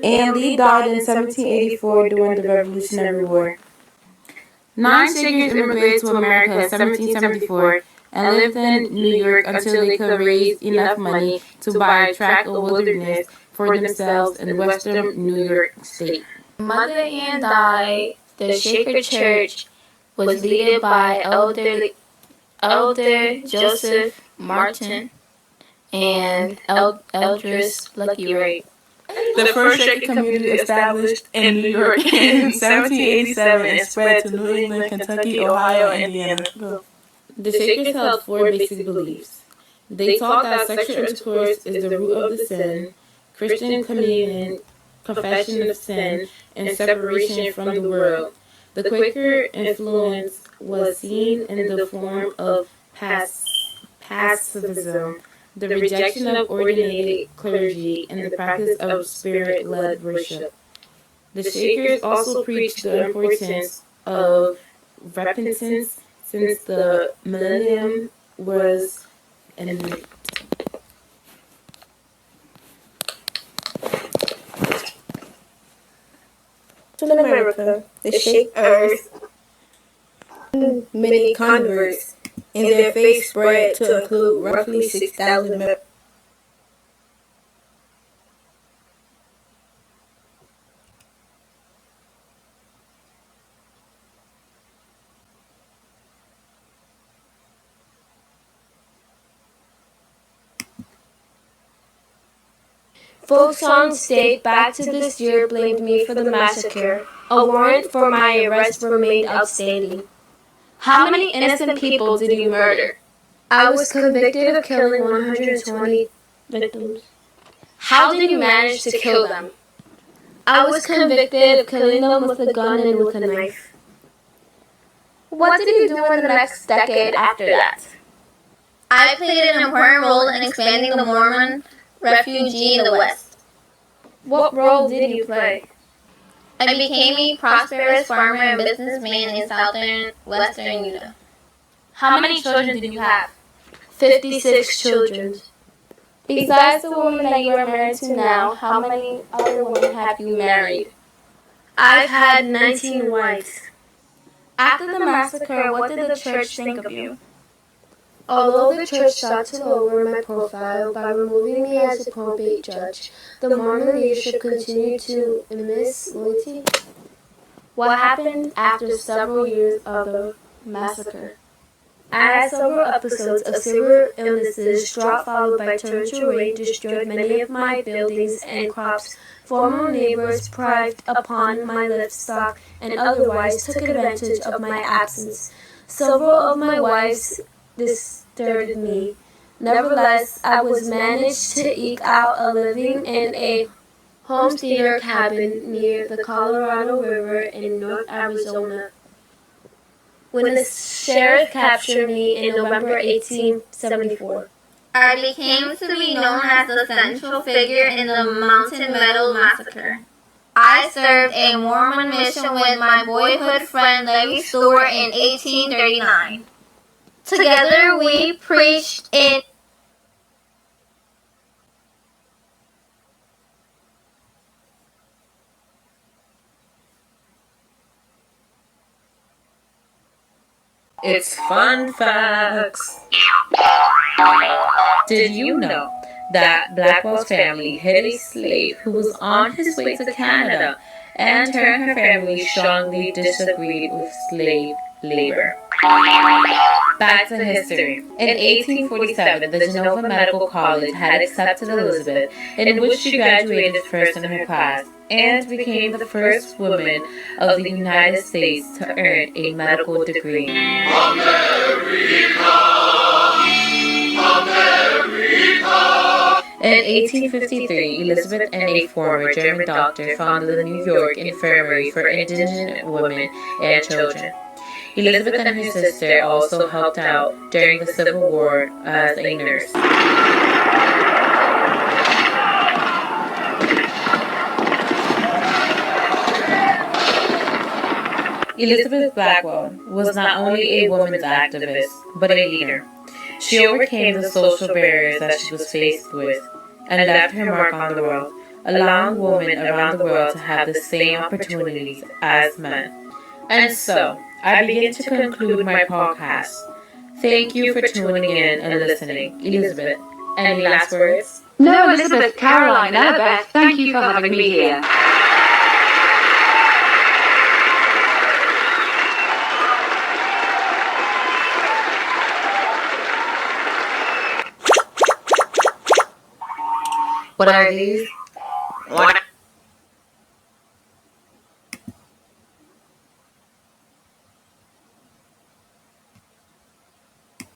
Anne Lee died in 1784 during the Revolutionary War. 9 Shakers immigrated to America in 1774 and lived in New York until they could raise enough money to buy a tract of wilderness for themselves in western New York State. Mother Ann died. The Shaker Church was led by Elder Joseph Martin and Eldris Lucky Ray. The first Shaker community established in New York in 1787 and spread to New England, Kentucky, Ohio, and Indiana. The Shakers held 4 basic beliefs. They taught that sexual intercourse is the root of the sin, Christian communion, confession of sin, and separation from the world. The Quaker influence was seen in the form of pacifism, the rejection of ordained clergy, and the practice of spirit-led worship. The Shakers also preached the importance of repentance since the millennium was imminent. To America, the Shakers many converts, and their faith spread to include roughly 6,000 members. Folk songs date back to this year blamed me for the massacre. A warrant for my arrest remained outstanding. How many innocent people did you murder? I was convicted of killing 120 victims. How did you manage to kill them? I was convicted of killing them with a gun and with a knife. What did you do in the next decade after that? I played an important role in expanding the Mormon refugee in the West. What role did you play? I became a prosperous farmer and businessman in southern western Utah. How many children did you have? 56 children. Besides the woman that you are married to now, how many other women have you married? I've had 19 wives. After the massacre, what did the church think of you? Although the church sought to lower my profile by removing me as a probate judge, the Mormon leadership continued to enlist loyalty. What happened after several years of the massacre? I had several episodes of severe illnesses, drought followed by torrential rain destroyed many of my buildings and crops. Former neighbors preyed upon my livestock and otherwise took advantage of my absence. Several of my wives disturbed me. Nevertheless, I was managed to eke out a living in a home theater cabin near the Colorado River in North Arizona. When the sheriff captured me in November 1874, I became to be known as the central figure in the Mountain Meadow Massacre. I served a Mormon mission with my boyhood friend Larry Stewart in 1839. Together we preached in It's fun facts. Did you know that Blackwell's family hid a slave who was on his way to Canada, and her and her family strongly disagreed with slave labor? Back to history. In 1847, the Genova Medical College had accepted Elizabeth, in which she graduated first in her class, and became the first woman of the United States to earn a medical degree. America, America. In 1853, Elizabeth and a former German doctor founded the New York Infirmary for Indigent Women and Children. Elizabeth and her sister also helped out during the Civil War as a nurse. Elizabeth Blackwell was not only a women's activist, but a leader. She overcame the social barriers that she was faced with. and left her mark on the world, allowing women around the world to have the same opportunities as men. And so, I begin to conclude my podcast. Thank you for tuning in and listening. Elizabeth, any last words? No, Elizabeth, Caroline, Annabeth, thank you for having me here. What are these? What?